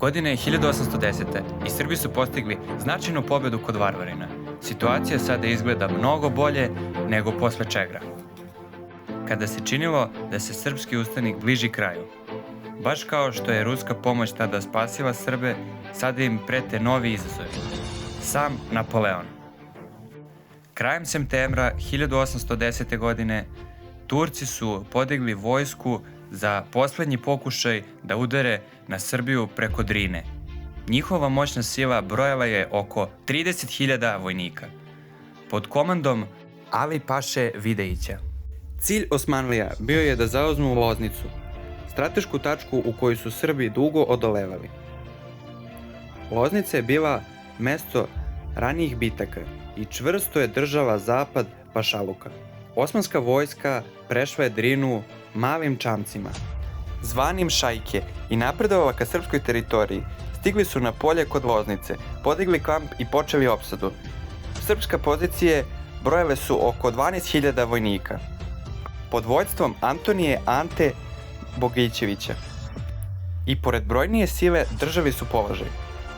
Godine je 1810. i Srbi su postigli značajnu pobedu kod Varvarina. Situacija sada izgleda mnogo bolje nego posle Čegra, kada se činilo da se srpski ustanik bliži kraju. Baš kao što je ruska pomoć tada spasila Srbe, sada im prete novi izazovi. Sam Napoleon. Krajem septembra 1810. godine Turci su podigli vojsku za poslednji pokušaj da udare na Srbiju preko Drine. Njihova moćna sila brojala je oko 30.000 vojnika, pod komandom Ali Paše Videjića. Cilj Osmanlija bio je da zauzmu Loznicu, stratešku tačku u kojoj su Srbi dugo odolevali. Loznica je bila mesto ranijih bitaka i čvrsto je držala zapad pašaluka. Osmanska vojska prešla je Drinu malim čamcima, zvanim Šajke, i napredovala ka srpskoj teritoriji. Stigli su na polje kod Loznice, podigli kamp i počeli opsadu. Srpske pozicije brojale su oko 12.000 vojnika, pod vođstvom Antonije Ante Bogićevića. I pored brojnije sile držali su položaj.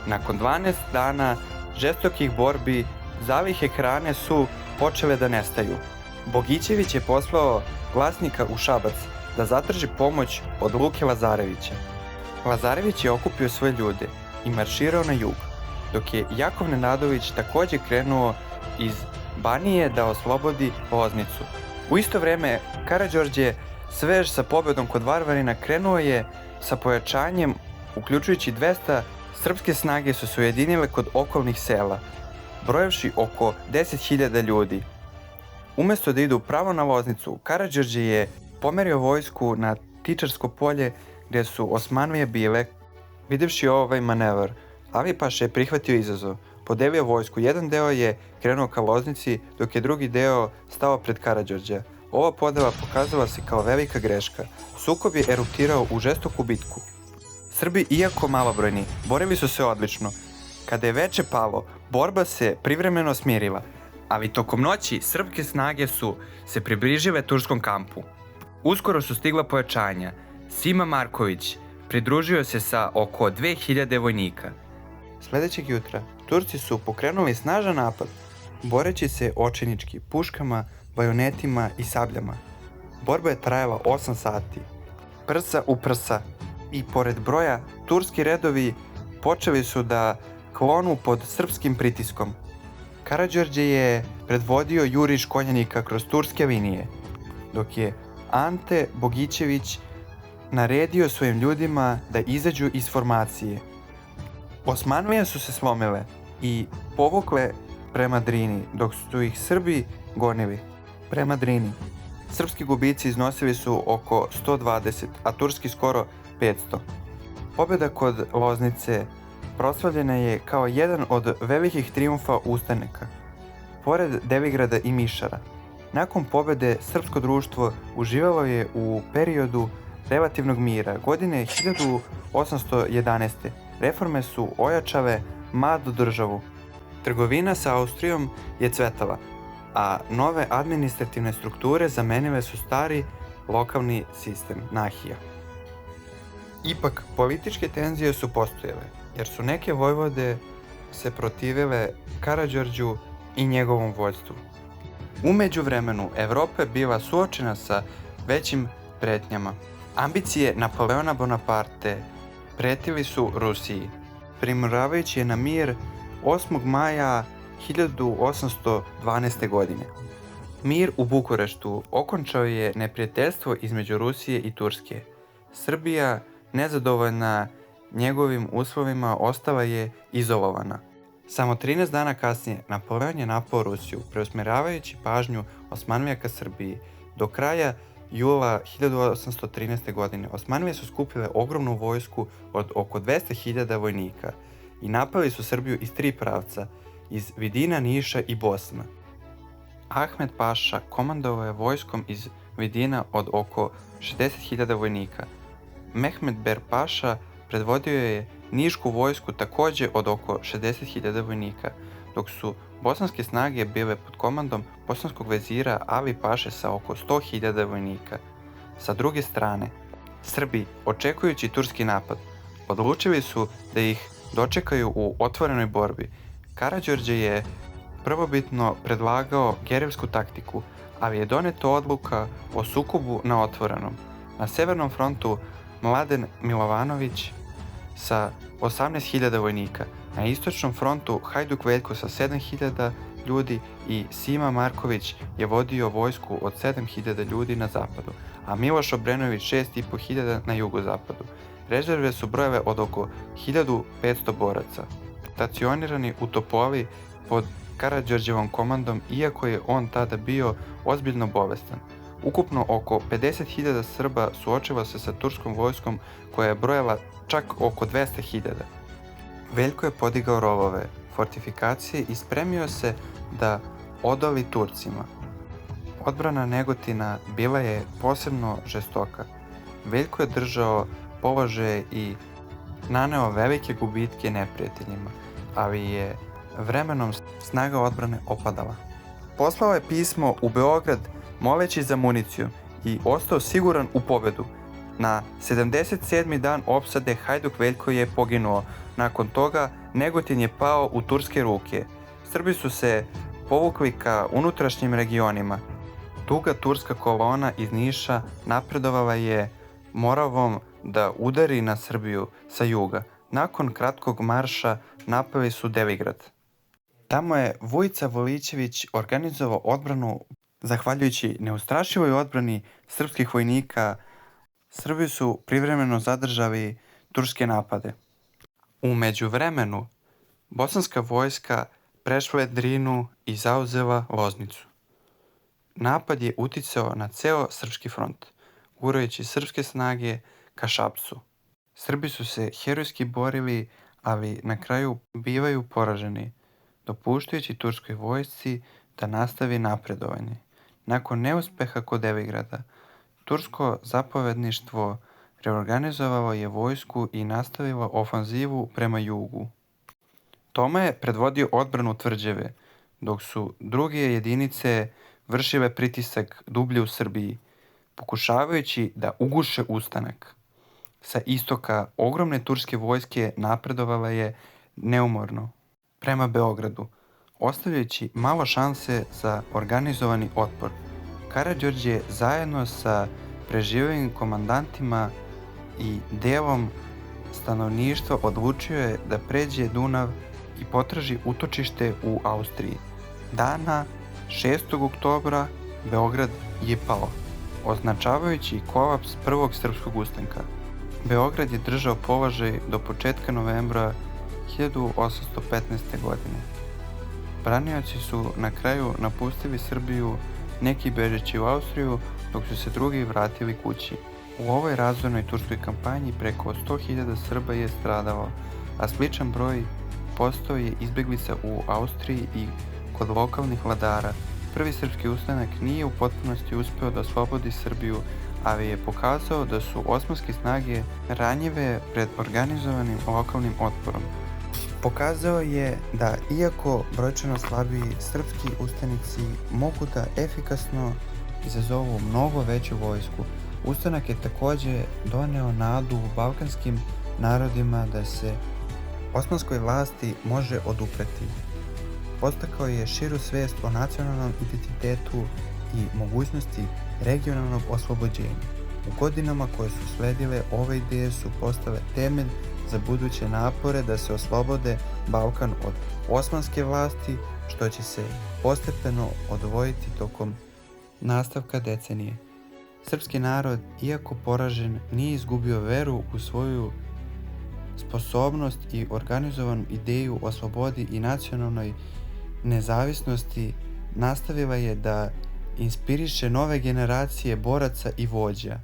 Nakon 12 dana žestokih borbi, zalihe hrane su počele da nestaju. Bogićević je poslao glasnika u Šabac da zatraži pomoć od Luke Lazarevića. Lazarević je okupio svoje ljude i marširao na jug, dok je Jakov Nenadović takođe krenuo iz Banije da oslobodi Loznicu. U isto vreme, Karađorđe, svež sa pobedom kod Varvarina, krenuo je sa pojačanjem, uključujući 200 srpske snage su se ujedinile kod okolnih sela, brojevši oko 10.000 ljudi. Umesto da idu pravo na Loznicu, Karađorđe je pomerio vojsku na Tičarsko polje gde su Osmanlije bile. Videvši ovaj manevar, Ali Paša je prihvatio izazov, podelio vojsku. Jedan deo je krenuo ka Loznici, dok je drugi deo stao pred Karađorđa. Ova podela pokazala se kao velika greška. Sukob je eruptirao u žestoku bitku. Srbi, iako malobrojni, borili su se odlično. Kada je veče palo, borba se privremeno smirila, ali tokom noći srpske snage su se približile turskom kampu. Uskoro su stigla pojačanja. Sima Marković pridružio se sa oko 2.000 vojnika. Sledećeg jutra Turci su pokrenuli snažan napad, boreći se očajnički puškama, bajonetima i sabljama. Borba je trajala 8 sati, prsa u prsa, i pored broja turski redovi počeli su da klonu pod srpskim pritiskom. Karađorđe je predvodio juriš konjanika kroz turske linije, dok je Ante Bogićević naredio svojim ljudima da izađu iz formacije. Osmanlije su se slomile i povukle prema Drini, dok su ih Srbi gonili. Prema Drini srpski gubici iznosili su oko 120, a turski skoro 500. Pobjeda kod Loznice proslavljena je kao jedan od velikih trijumfa ustanika, pored Devigrada i Mišara. Nakon pobjede srpsko društvo uživalo je u periodu relativnog mira. Godine 1811. reforme su ojačale mladu državu. Trgovina sa Austrijom je cvetala, a nove administrativne strukture zamenile su stari lokalni sistem nahija. Ipak, političke tenzije su postojale, jer su neke vojvode se protivile Karađorđu i njegovom vođstvu. U međuvremenu, Evropa je bila suočena sa većim pretnjama. Ambicije Napoleona Bonaparte pretili su Rusiji, primoravajući je na mir 8. maja 1812. godine. Mir u Bukureštu okončao je neprijateljstvo između Rusije i Turske. Srbija, nezadovoljna njegovim uslovima, ostala je izolovana. Samo 13 dana kasnije Napoleon je napao Rusiju, preusmeravajući pažnju Osmanlija ka Srbiji. Do kraja jula 1813. godine Osmanlije su skupile ogromnu vojsku od oko 200.000 vojnika i napali su Srbiju iz 3 pravca, iz Vidina, Niša i Bosna. Ahmed Paša komandovao je vojskom iz Vidina od oko 60.000 vojnika. Mehmed Ber Paša predvodio je nišku vojsku takođe od oko 60.000 vojnika, dok su bosanske snage bile pod komandom bosanskog vezira Ali Paše sa oko 100.000 vojnika. Sa druge strane, Srbi, očekujući turski napad, Odlučili su da ih dočekaju u otvorenoj borbi. Karađorđe je prvobitno predlagao gerilsku taktiku, ali je doneta odluka o sukobu na otvorenom. Na severnom frontu Mladen Milovanović sa 18.000 vojnika, na istočnom frontu Hajduk Veljko sa 7.000 ljudi i Sima Marković je vodio vojsku od 7.000 ljudi na zapadu, a Miloš Obrenović 6.500 na jugozapadu. Rezerve su brojeve od oko 1.500 boraca, stacionirani u Topoli pod Karađorđevom komandom, iako je on tada bio ozbiljno bolestan. Ukupno oko 50.000 Srba suočilo se sa turskom vojskom koja je brojala čak oko 200.000. Veljko je podigao rovove, fortifikacije i spremio se da odoli Turcima. Odbrana Negotina bila je posebno žestoka. Veljko je držao položaje i naneo velike gubitke neprijateljima, ali je vremenom snaga odbrane opadala. Poslao je pismo u Beograd moleći za municiju i ostao siguran u pobedu. Na 77. dan opsade Hajduk Veljko je poginuo. Nakon toga Negotin je pao u turske ruke. Srbi su se povukli ka unutrašnjim regionima. Duga turska kolona iz Niša napredovala je Moravom da udari na Srbiju sa juga. Nakon kratkog marša napali su Devigrad. Tamo je Vujica Volićević organizovao odbranu. Zahvaljujući neustrašivoj odbrani srpskih vojnika, Srbi su privremeno zadržali turske napade. U međuvremenu, bosanska vojska prešla je Drinu i zauzela Loznicu. Napad je uticao na ceo srpski front, gurajući srpske snage ka Šapcu. Srbi su se herojski borili, ali na kraju bivaju poraženi, dopuštajući turskoj vojsci da nastavi napredovanje. Nakon neuspeha kod Devigrada, tursko zapovedništvo reorganizovalo je vojsku i nastavilo ofanzivu prema jugu. Toma je predvodio odbranu tvrđave, dok su druge jedinice vršile pritisak dublje u Srbiji, pokušavajući da uguše ustanak. Sa istoka ogromne turske vojske napredovala je neumorno prema Beogradu, ostavljajući malo šanse za organizovani otpor. Karađorđe zajedno sa preživelim komandantima i delom stanovništva odlučio je da pređe Dunav i potraži utočište u Austriji. Dana 6. oktobra Beograd je pao, označavajući kolaps prvog srpskog ustanka. Beograd je držao položaj do početka novembra 1815. godine. Branioci su na kraju napustili Srbiju, neki bežeći u Austriju, dok su se drugi vratili kući. U ovoj razornoj turskoj kampanji preko 100.000 Srba je stradalo, a sličan broj postao je izbeglica u Austriji i kod lokalnih vladara. Prvi srpski ustanak nije u potpunosti uspeo da oslobodi Srbiju, ali je pokazao da su osmanske snage ranjive pred organizovanim lokalnim otporom. Pokazao je da iako brojčano slabiji srpski ustanici mogu da efikasno izazovu mnogo veću vojsku. Ustanak je takođe doneo nadu u balkanskim narodima da se osmanskoj vlasti može odupreti. Podstakao je širu svest o nacionalnom identitetu i mogućnosti regionalnog oslobođenja. U godinama koje su sledile, ove ideje su postale temelj za buduće napore da se oslobode Balkan od osmanske vlasti, što će se postepeno odvojiti tokom nastavka decenije. Srpski narod, iako poražen, nije izgubio veru u svoju sposobnost i organizovanu ideju o slobodi i nacionalnoj nezavisnosti. Nastavila je da inspiriše nove generacije boraca i vođa.